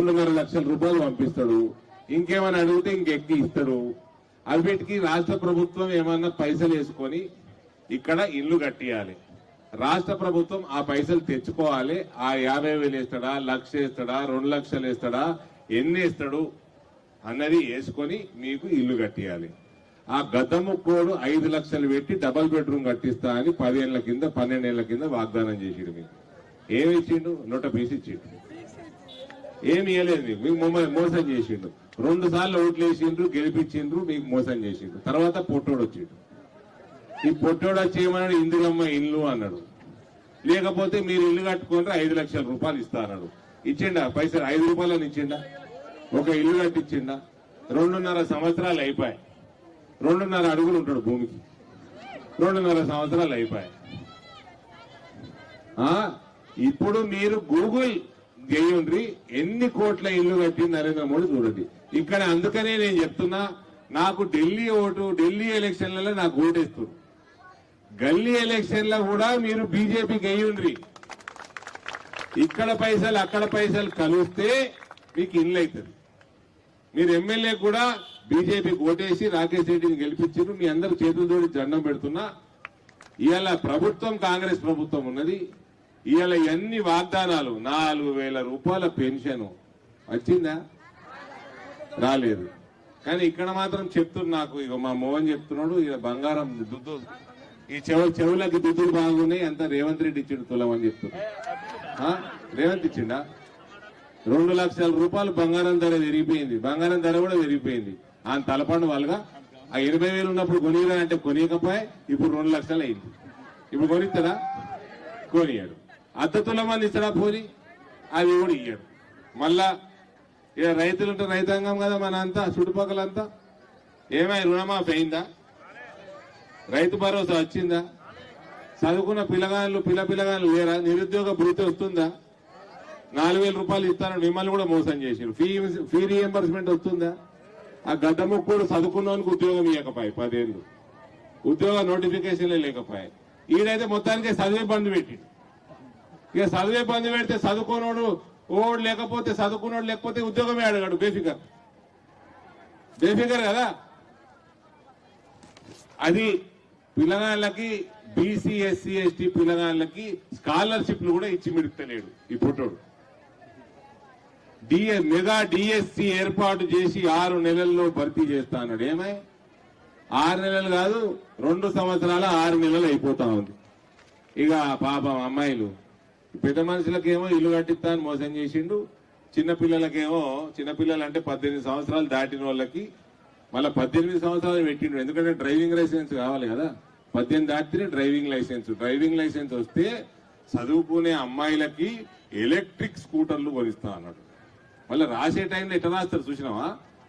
2.5 లక్షల రూపాయలు పంపిస్తాడు. ఇంకేమైనా అడిగితే ఇంకెక్కి ఇస్తాడు. అవిటికి రాష్ట్ర ప్రభుత్వం ఏమన్నా పైసలు వేసుకొని ఇక్కడ ఇల్లు కట్టియాలి. రాష్ట్ర ప్రభుత్వం ఆ పైసలు తెచ్చుకోవాలి. ఆ 50,000 వేస్తాడా, 1,00,000 వేస్తాడా, 2 లక్షలు వేస్తాడా, ఎన్ని వేస్తాడు అన్నది వేసుకొని మీకు ఇల్లు కట్టియాలి. ఆ గద్దముక్కోడు 5 లక్షలు పెట్టి డబల్ బెడ్రూమ్ కట్టిస్తా అని 10 ఏళ్ల కింద 12 ఏళ్ల కింద వాగ్దానం చేసిండు. మీకు ఏమి ఇచ్చిండు? 120 ఇచ్చిండు. ఏమి ఇవ్వలేదు మీకు. మీకు మోసం చేసిండు. 2 సార్లు ఓట్లు వేసిండ్రు, గెలిపించిండ్రు, మీకు మోసం చేసిండు. తర్వాత పొట్టోడు వచ్చిండు. ఈ పొట్టోడు వచ్చి ఏమన్నాడు? ఇందిరమ్మ ఇల్లు అన్నాడు. లేకపోతే మీరు ఇల్లు కట్టుకుంటే 5 లక్షల రూపాయలు ఇస్తా అన్నాడు. ఇచ్చిండా? పైసలు 5 రూపాయలని ఇచ్చిండా? ఒక ఇల్లు కట్టించిండా? 2.5 సంవత్సరాలు అయిపోయాయి. 2.5 అడుగులు ఉంటాడు భూమికి. 2.5 సంవత్సరాలు అయిపోయాయి. ఇప్పుడు మీరు గూగుల్ చేయండి, ఎన్ని కోట్ల ఇల్లు కట్టి నరేంద్ర మోడీ చూడండి. ఇక్కడ అందుకనే నేను చెప్తున్నా, నాకు ఢిల్లీ ఓటు, ఢిల్లీ ఎలక్షన్లలో నాకు ఓటేస్తారు. గల్లీ ఎలక్షన్లో కూడా మీరు బీజేపీకి అయ్యుండ్రి. ఇక్కడ పైసలు అక్కడ పైసలు కలిస్తే మీకు ఇల్లు అవుతుంది. మీరు ఎమ్మెల్యే కూడా బీజేపీకి ఓటేసి రాకేష్ రెడ్డిని గెలిపించారు. మీ అందరు చేతులు తోడి దండం పెడుతున్నా. ఇవాళ ప్రభుత్వం కాంగ్రెస్ ప్రభుత్వం ఉన్నది. ఇవాళ ఎన్ని వాగ్దానాలు, 4,000 రూపాయల పెన్షన్ వచ్చిందా? రాలేదు. కానీ ఇక్కడ మాత్రం చెప్తున్నారు నాకు. ఇక మా మోహన్ చెప్తున్నాడు, ఇక బంగారం దుద్దు, ఈ చెవులకి దుద్దులు బాగున్నాయి, అంతా రేవంత్ రెడ్డి ఇచ్చిండు తులం అని చెప్తున్నా. రేవంత్ ఇచ్చిండా? 2 లక్షల రూపాయలు బంగారం ధర పెరిగిపోయింది. బంగారం ధర కూడా పెరిగిపోయింది. ఆయన తలపండు వాళ్ళగా ఆ 80,000 ఉన్నప్పుడు కొనిగా అంటే కొనియకపోయి ఇప్పుడు 2 లక్షలు అయింది. ఇప్పుడు కొనిస్తాడా? కొనియాడు. అర్ధ తులమని ఇస్తాడా? పోని అది కూడా ఇయ్యాడు. మళ్ళా ఇక రైతులుంటే రైతాంగం కదా మన అంతా, చుట్టుపక్కలంతా. ఏమై రుణమాఫీ అయిందా? రైతు భరోసా వచ్చిందా? చదువుకున్న పిల్లగాళ్ళు లేరా? నిరుద్యోగ భృతి వస్తుందా? 4,000 రూపాయలు ఇస్తాను మిమ్మల్ని కూడా మోసం చేసారు. ఫీ రీఎంబర్స్మెంట్ వస్తుందా? ఆ గద్దముక్కుడు చదువుకున్నవానికి ఉద్యోగం ఇవ్వకపోయి 10 ఏళ్ళు, ఉద్యోగ నోటిఫికేషన్లే లేకపోయాయి. ఈడైతే మొత్తానికే చదివే బంద్ పెట్టి, ఇక చదివే బంద్ పెడితే చదువుకున్నోడు ఓడు లేకపోతే, చదువుకున్నోడు లేకపోతే ఉద్యోగమే అడగాడు. బేఫికర్ కదా. అది పిల్లగాళ్ళకి, బీసీ ఎస్సీ ఎస్టీ పిల్లగాళ్ళకి స్కాలర్షిప్లు కూడా ఇచ్చి మిడుతలేడు ఈ పుట్టోడు. మెగా డిఎస్సి ఏర్పాటు చేసి 6 నెలల్లో భర్తీ చేస్తా అన్నాడు. ఏమై 6 నెలలు కాదు, 2 సంవత్సరాల 6 నెలలు అయిపోతా ఉంది. ఇక పాపం అమ్మాయిలు, పెద్ద మనుషులకేమో ఇల్లు కట్టిస్తా అని మోసం చేసిండు. చిన్నపిల్లలకేమో, చిన్నపిల్లలు అంటే 18 సంవత్సరాలు దాటిన వాళ్ళకి మళ్ళీ 18 సంవత్సరాలు పెట్టిండు. ఎందుకంటే డ్రైవింగ్ లైసెన్స్ కావాలి కదా. 18 దాటితే డ్రైవింగ్ లైసెన్స్ వస్తే చదువుకునే అమ్మాయిలకి ఎలక్ట్రిక్ స్కూటర్లు కొనిస్తా అన్నాడు. మళ్ళీ రాసే టైంలో ఎట్లా రాస్తారు చూసినావా?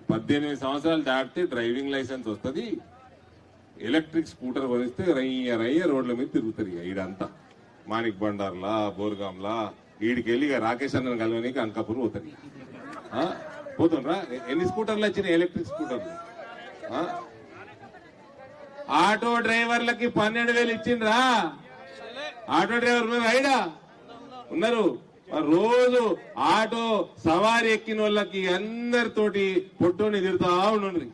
18 సంవత్సరాలు దాటితే డ్రైవింగ్ లైసెన్స్ వస్తుంది, ఎలక్ట్రిక్ స్కూటర్ కొనిస్తే రయ్య రోడ్ల మీద తిరుగుతారు. ఇక ఈడంతా మాణిక్ బండార్లా, బోర్గాంలా, ఈడికెళ్ళి ఇక రాకేష్ అన్న కలవనికి అనకాపూర్ పోతారు. పోతుండ్రా? ఎన్ని స్కూటర్లు వచ్చినాయి? ఎలక్ట్రిక్ స్కూటర్లు. ఆటో డ్రైవర్లకి 12,000 ఇచ్చిండ్రా? ఆటో డ్రైవర్ ఉన్నారు, ఐడా ఉన్నారు. రోజు ఆటో సవారీ ఎక్కిన వాళ్ళకి అందరితోటి పొట్టోని తిరుగుతా ఉండండి.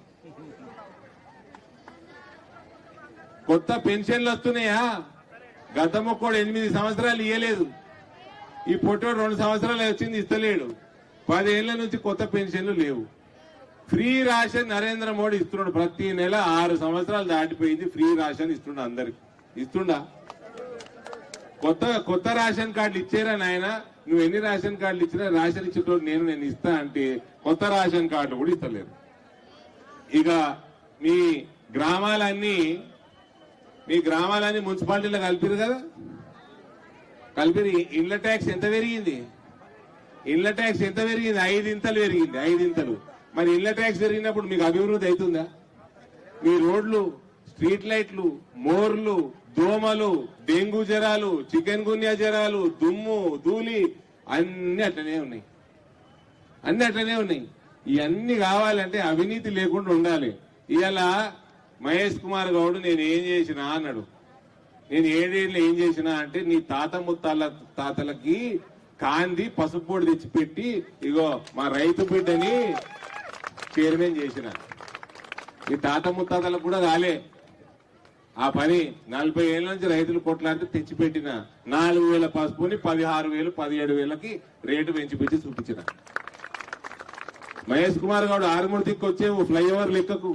కొత్త పెన్షన్లు వస్తున్నాయా? గతమొక్కడు 8 సంవత్సరాలు ఇయ్యలేదు. ఈ పొట్టోడు 2 సంవత్సరాలు వచ్చింది, ఇస్తలేడు. 10 ఏళ్ల నుంచి కొత్త పెన్షన్లు లేవు. ఫ్రీ రేషన్ నరేంద్ర మోడీ ఇస్తున్నాడు. ప్రతి నెల 6 సంవత్సరాలు దాటిపోయింది, ఫ్రీ రేషన్ ఇస్తుండ అందరికి. ఇస్తుండా? కొత్త రేషన్ కార్డులు ఇచ్చారా నాయన? నువ్వు ఎన్ని రేషన్ కార్డులు ఇచ్చినా రేషన్ ఇచ్చేటోడు నేను ఇస్తా అంటే కొత్త రేషన్ కార్డులు కూడా ఇస్తలేరు. ఇక మీ గ్రామాలన్నీ మున్సిపాలిటీలో కలిపిరు కదా. కలిపిరి. ఇళ్ల ట్యాక్స్ ఎంత పెరిగింది? 5 ఇంతలు పెరిగింది. 5 ఇంతలు. మరి ఇళ్ల ట్యాక్స్ పెరిగినప్పుడు మీకు అభివృద్ధి అవుతుందా? మీ రోడ్లు, స్ట్రీట్ లైట్లు, మోర్లు, దోమలు, డెంగ్యూ జ్వరాలు, చికెన్ గున్యా జ్వరాలు, దుమ్ము, ధూళి అన్ని అట్లనే ఉన్నాయి. ఇవన్నీ కావాలంటే అవినీతి లేకుండా ఉండాలి. ఇవాళ మహేష్ కుమార్ గౌడ్ నేను ఏం చేసినా అన్నాడు. నేను 7 ఏళ్ళు ఏం చేసినా అంటే, నీ తాత ముత్తాల తాతలకి కాంది పసుపు పొడి తెచ్చిపెట్టి ఇగో మా రైతు బిడ్డని చైర్మన్ చేసిన. ఈ తాత ముత్తాతలకు కూడా కాలే ఆ పని. 40 ఏళ్ల నుంచి రైతులు కొట్లాడితే తెచ్చిపెట్టిన 4,000 పసుపుని 16,000 17,000కి రేటు పెంచిపెట్టి చూపించిన. మహేష్ కుమార్ గౌడ్ ఆరుమూర్తికి వచ్చే ఫ్లైఓవర్ లెక్కకు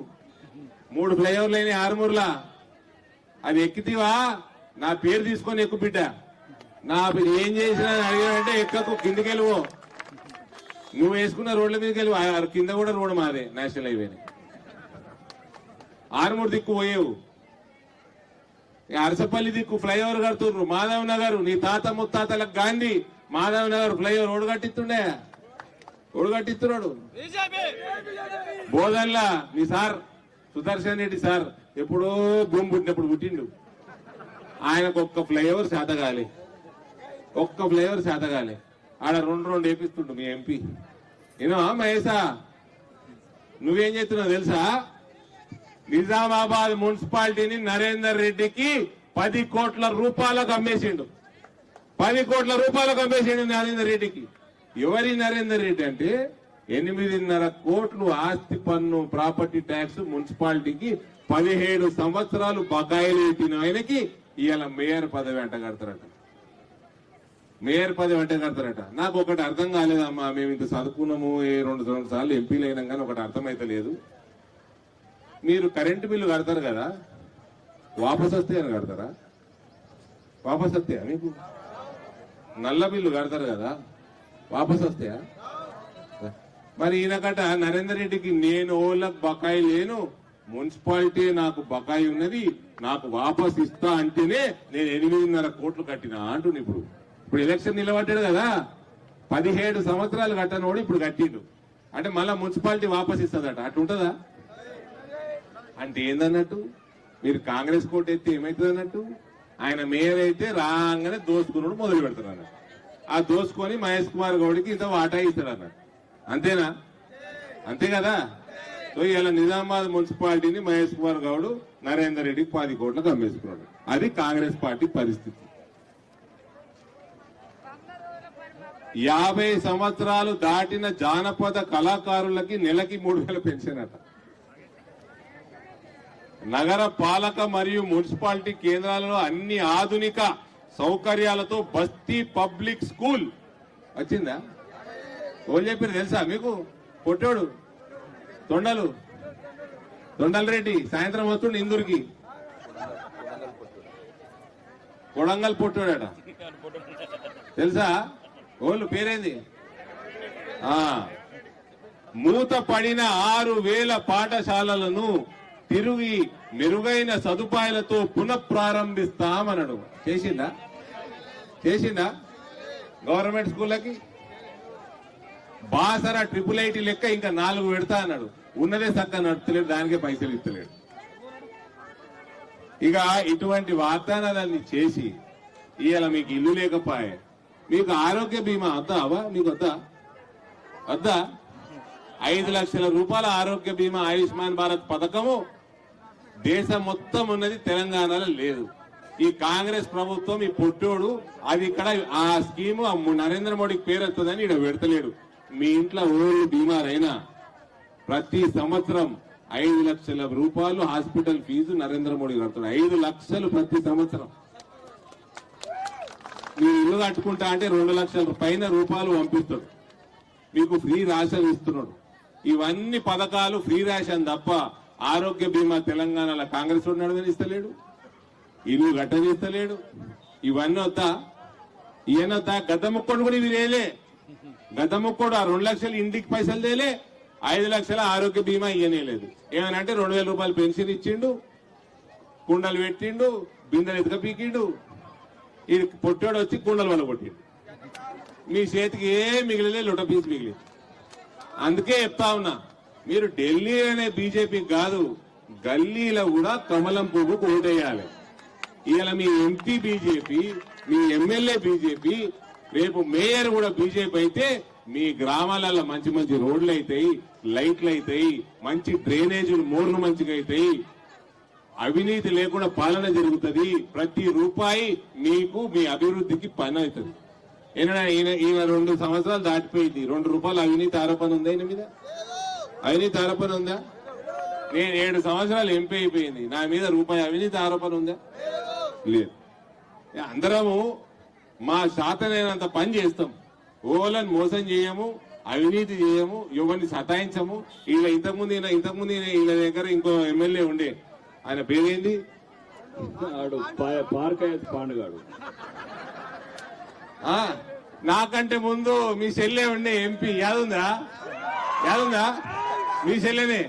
3 ఫ్లైఓవర్లు అయినాయి ఆరుమూరులా. అది ఎక్కితీవా నా పేరు తీసుకొని ఎక్కువ బిడ్డ, నా ఏం చేసినా అడిగానంటే ఎక్కకు, కిందికి వెళ్ళిపో. నువ్వు వేసుకున్న రోడ్ల మీదకి వెళ్ళి కింద కూడా రోడ్డు మాదే నేషనల్ హైవేని. ఆరుమూరు దిక్కు పోయేవు, అరసపల్లి దిక్కు ఫ్లైఓవర్ కడుతున్నారు. మాధవ్ నగర్ నీ తాత ముత్తాతలకు గాంధీ మాధవ్ నగర్ ఫ్లైఓవర్ రోడ్డు కట్టిస్తుండే, రోడ్డు కట్టిస్తున్నాడు. బోధన్లా మీ సార్ సుదర్శన్ రెడ్డి సార్ ఎప్పుడో భూమి పుట్టినప్పుడు పుట్టిండు. ఆయనకు ఒక్క ఫ్లైఓవర్ శాతగాలి, ఒక్క ఫ్లైఓవర్ శాతగాలి. ఆడ 2 వేపిస్తుండు మీ ఎంపీ. ఏనో మహేశా నువ్వేం చేస్తున్నావు తెలుసా? నిజామాబాద్ మున్సిపాలిటీని నరేందర్ రెడ్డికి 10 కోట్ల రూపాయలకు అమ్మేసిండు. 10 కోట్ల రూపాయలకు అమ్మేసిండు నరేందర్ రెడ్డికి. ఎవరి నరేందర్ రెడ్డి అంటే 8.5 కోట్లు ఆస్తి పన్ను ప్రాపర్టీ ట్యాక్స్ మున్సిపాలిటీకి 17 సంవత్సరాలు బకాయిలు పెట్టిన ఆయనకి ఇవాళ మేయర్ పదవి వెంట కడతారట. మేయర్ పదవి వెంట కడతారట. నాకు ఒకటి అర్థం కాలేదమ్మా, మేము ఇంత చదువుకున్నాము, 2 సార్లు ఎంపీలు అయినాం కానీ ఒకటి అర్థమైతే లేదు. మీరు కరెంటు బిల్లు కడతారు కదా, వాపస్ వస్తే అని కడతారా? వాపస్ వస్తాయా మీకు? నల్ల బిల్లు కడతారు కదా, వాపస్ వస్తాయా? మరి ఈయనకట నరేందర్ రెడ్డికి నేను ఓళ్ళకు బకాయి లేను, మున్సిపాలిటీ నాకు బకాయి ఉన్నది, నాకు వాపస్ ఇస్తా అంటేనే నేను 8.5 కోట్లు కట్టినా అంటున్నా. ఇప్పుడు ఎలక్షన్ నిలబడ్డాడు కదా, 17 సంవత్సరాలు కట్టనోడు ఇప్పుడు కట్టిండు అంటే మళ్ళా మున్సిపాలిటీ వాపస్ ఇస్తుందట. అట్లుంటదా? అంటే ఏందన్నట్టు, మీరు కాంగ్రెస్ కోట్ ఎత్తే ఏమైతుంది అన్నట్టు? ఆయన మేయర్ అయితే రాగానే దోసుకున్నాడు మొదలు పెడతారు అన్నట్టు. ఆ దోసుకొని మహేష్ కుమార్ గౌడ్కి ఇంత వాటా ఇస్తాడు అన్నట్టు. అంతేనా? అంతే కదా. సో ఇలా నిజామాబాద్ మున్సిపాలిటీని మహేష్ కుమార్ గౌడ్ నరేందర్ రెడ్డికి 10 కోట్లకు అమ్మేసుకున్నాడు. అది కాంగ్రెస్ పార్టీ పరిస్థితి. 50 సంవత్సరాలు దాటిన జానపద కళాకారులకి నెలకి 3,000 పెన్షన్ అట. నగర పాలక మరియు మున్సిపాలిటీ కేంద్రాలలో అన్ని ఆధునిక సౌకర్యాలతో బస్తీ పబ్లిక్ స్కూల్ వచ్చిందా? ఓళ్ళు చెప్పారు తెలుసా మీకు? పొట్టోడు తొండల రెడ్డి సాయంత్రం వస్తుండే ఇందూరుకి, కొడంగల్ పొట్టోడట తెలుసా? ఓళ్ళు పేరేంది? మూత పడిన 6,000 పాఠశాలలను తిరిగి మెరుగైన సదుపాయాలతో పునఃప్రారంభిస్తామన్నాడు. చేసిందా గవర్నమెంట్ స్కూళ్ళకి? బాసరా IIIT లెక్క ఇంకా 4 పెడతా అన్నాడు. ఉన్నదే చక్కగా నడుస్తలేడు, దానికే పైసలు ఇస్తలేడు. ఇక ఇటువంటి వాగ్దానాలన్నీ చేసి ఇవాళ మీకు ఇల్లు లేకపోయే, మీకు ఆరోగ్య బీమా వద్దావా? మీకు వద్దా? 5 లక్షల రూపాయల ఆరోగ్య బీమా ఆయుష్మాన్ భారత్ పథకము దేశం మొత్తం ఉన్నది, తెలంగాణలో లేదు. ఈ కాంగ్రెస్ ప్రభుత్వం ఈ పొట్టోడు అది ఇక్కడ ఆ స్కీము నరేంద్ర మోడీకి పేరు వస్తుందని ఇక్కడ పెడతలేడు. మీ ఇంట్లో ఓళ్ళు బీమారైనా ప్రతి సంవత్సరం 5 లక్షల రూపాయలు హాస్పిటల్ ఫీజు నరేంద్ర మోడీ కడుతున్నాడు. 5 లక్షలు ప్రతి సంవత్సరం. మీరు ఇల్లు కట్టుకుంటా అంటే 2 లక్షల పైన రూపాయలు పంపిస్తాడు. మీకు ఫ్రీ రేషన్ ఇస్తున్నాడు. ఇవన్నీ పథకాలు ఫ్రీ రేషన్ తప్ప ఆరోగ్య బీమా తెలంగాణలో కాంగ్రెస్ నడవని ఇస్తలేడు, ఇల్లు గట్టనిస్తలేడు. ఇవన్నీ వద్దా? ఈయనొద్దా? గద్ద ముక్కోడు కూడా ఇవి లేలే. గద్ద ముక్కోడు ఆ 2 లక్షలు ఇంటికి పైసలు తేలే, 5 లక్షల ఆరోగ్య బీమా ఇయ్యనే లేదు. ఏమనంటే 2,000 రూపాయలు పెన్షన్ ఇచ్చిండు, కుండలు పెట్టిండు, బిందెలు ఎదుక పీకిండు. ఇది పొట్టాడు వచ్చి కుండలు వల్ల కొట్టిండు. మీ చేతికి ఏ మిగిలిలే, లొట పీస్ మిగిలి. అందుకే చెప్తా ఉన్నా, మీరు ఢిల్లీ అనే బీజేపీ కాదు, గల్లీలో కూడా కమలం పువ్వుకు ఓటేయాలి. ఇలా మీ ఎంపీ బీజేపీ, మీ ఎమ్మెల్యే బీజేపీ, రేపు మేయర్ కూడా బీజేపీ అయితే మీ గ్రామాలలో మంచి మంచి రోడ్లు అవుతాయి, లైట్లు అవుతాయి, మంచి డ్రైనేజీలు మోర్లు మంచిగా అవుతాయి, అవినీతి లేకుండా పాలన జరుగుతుంది. ప్రతి రూపాయి మీకు మీ అభివృద్ధికి పని అవుతుంది. ఈయన 2 సంవత్సరాలు దాటిపోయింది. 2 రూపాయలు అవినీతి ఆరోపణ ఉందా ఈయన మీద? అవినీతి ఆరోపణ ఉందా? నేను 7 సంవత్సరాలు ఎంపీ అయిపోయింది, నా మీద రూపాయి అవినీతి ఆరోపణ ఉందా? లేదు. అందరము మా శాతనైనంత పని చేస్తాం. ఓలను మోసం చేయము, అవినీతి చేయము, ఎవరిని సతాయించము. ఇంతకుముందు ఈయన దగ్గర ఇంకో ఎమ్మెల్యే ఉండే, ఆయన పేరేంది? పాండుగాడు. నాకంటే ముందు మీ చెల్లె ఉండే ఎంపీ యాదుందా? మీ చెల్లెనే.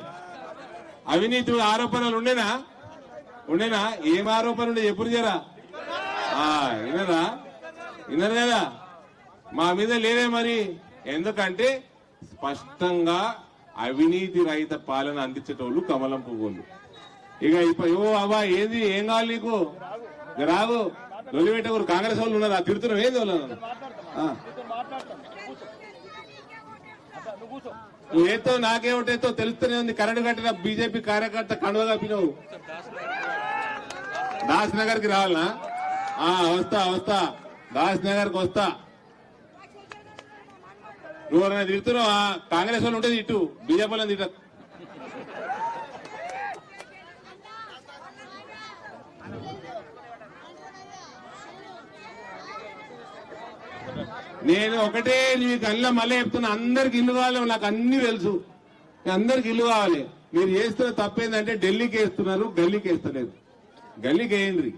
అవినీతి ఆరోపణలు ఉండేనా? ఏం ఆరోపణ ఉండే ఎప్పుడు జరా వినరు కదా? మా మీద లేవే మరి. ఎందుకంటే స్పష్టంగా అవినీతి రహిత పాలన అందించేటోళ్ళు కమలం పువ్వులు. ఇక అవ్వా ఏంది, ఏం కావాలి నీకు? రాగు లొల్లిపెట్టకూరు. కాంగ్రెస్ వాళ్ళు ఉన్నారు, ఆ తిడుతున్నాం ఏంది వాళ్ళు? ఏతో నాకేమిటేతో తెలుస్తూనే ఉంది. కరెంటు కట్టిన బీజేపీ కార్యకర్త కండువ కప్పినావు. దాస్ నగర్ కి రావాలనా? వస్తా దాస్ నగర్ కి వస్తా. నువ్వు తిడుతున్నావా? కాంగ్రెస్ వాళ్ళు ఉంటుంది ఇటు, బీజేపీ వాళ్ళని తిట్ట. నేను ఒకటే మీకు అల్ల మళ్ళీ చెప్తున్నా, అందరికి ఇల్లు కావాలి. నాకు అన్ని తెలుసు, అందరికి ఇల్లు కావాలి. మీరు చేస్తున్న తప్పేందంటే ఢిల్లీకి వేస్తున్నారు, గల్లీకి వేస్తలేదు. గల్లీకి వేయండి.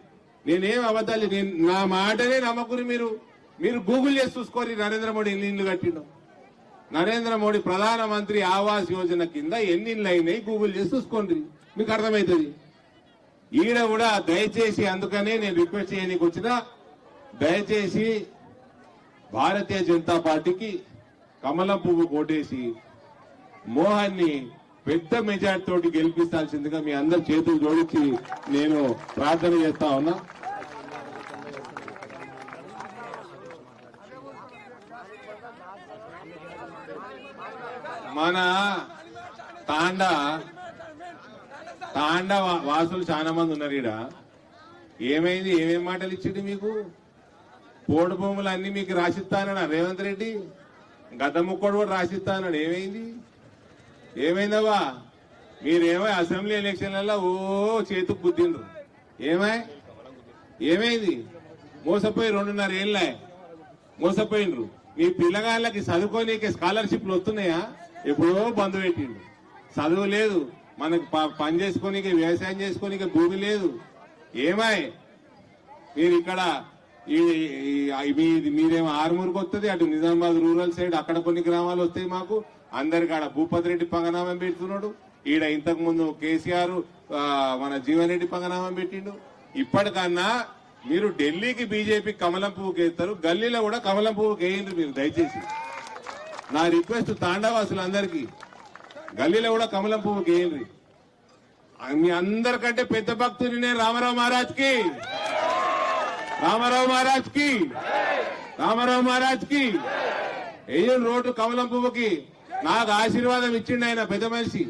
నేనేం అబద్ధాలు, నా మాటనే నమ్మకుని మీరు గూగుల్ చేసి చూసుకోరి. నరేంద్ర మోడీ ఎన్ని ఇల్లు కట్టిండు? నరేంద్ర మోడీ ప్రధానమంత్రి ఆవాస్ యోజన కింద ఎన్ని ఇళ్ళు అయినాయి గూగుల్ చేసి చూసుకోండి, మీకు అర్థమవుతుంది. ఈడ కూడా దయచేసి, అందుకనే నేను రిక్వెస్ట్ చేయడానికి వచ్చినా, దయచేసి భారతీయ జనతా పార్టీకి కమలం పువ్వు కోటేసి మోహన్ ని పెద్ద మెజార్టీ తోటి గెలిపించాల్సిందిగా మీ అందరి చేతులు జోడించి నేను ప్రార్థన చేస్తా ఉన్నా. మన తాండా వాసులు చాలా మంది ఉన్నారు ఈడ. ఏమైంది? ఏమేం మాటలు ఇచ్చిండు మీకు? పోడు భూములు అన్ని మీకు రాసిస్తానన్నా రేవంత్ రెడ్డి. గత ముక్కడు కూడా రాసిస్తానన్నాడు. ఏమైందవ్వా? మీరేమో అసెంబ్లీ ఎలక్షన్లలో చేతుకు గుద్దిండ్రు. ఏమైంది? మోసపోయి 2.5 ఏళ్ళే మోసపోయిండ్రు. మీ పిల్లగాళ్ళకి చదువుకోనీకే స్కాలర్షిప్లు వస్తున్నాయా? ఎప్పుడో బంద్ పెట్టిండు. చదువు లేదు, మనకు పని చేసుకోనీకే, వ్యవసాయం చేసుకోనీకే భూమి లేదు. మీరు ఇక్కడ మీరేమో ఆరుమూరుకు వస్తుంది, అటు నిజామాబాద్ రూరల్ సైడ్ అక్కడ కొన్ని గ్రామాలు వస్తాయి. మాకు అందరికి ఆడ భూపతి రెడ్డి పంగనామం పెడుతున్నాడు. ఈడ ఇంతకు ముందు కేసీఆర్ మన జీవన్ రెడ్డి పంగనామం పెట్టిండు. ఇప్పటికన్నా మీరు ఢిల్లీకి బీజేపీ కమలం పువ్వుకి వేస్తారు, గల్లీలో కూడా కమలం పువ్వుకి వేయండి. మీరు దయచేసి నా రిక్వెస్ట్ తాండావాసులందరికీ, గల్లీలో కూడా కమలం పువ్వుకి వేయండి. మీ అందరికంటే పెద్ద భక్తుడినే రామారావు మహారాజ్కి, వేయండి రోడ్డు కమలం పువ్వుకి. నాకు ఆశీర్వాదం ఇచ్చిండు ఆయన, పెద్ద మనిషి.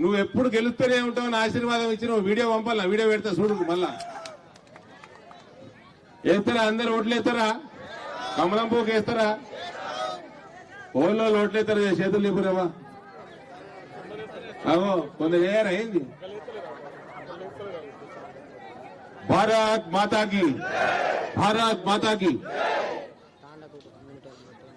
నువ్వు ఎప్పుడు గెలుస్తూనే ఉంటావు, నా ఆశీర్వాదం ఇచ్చిన వీడియో పంపాలా? వీడియో పెడతా చూడు. మళ్ళా వేస్తారా? అందరు ఓట్లు వేస్తారా? కమలం పువ్వుకి వేస్తారా? ఓళ్ళు ఓట్లు వేస్తారా? చేతులు లేపురావా? అవో కొందరు వేయరా? ఏంది? భారత్ మాతా కీ, భారత్ మాతా కీ.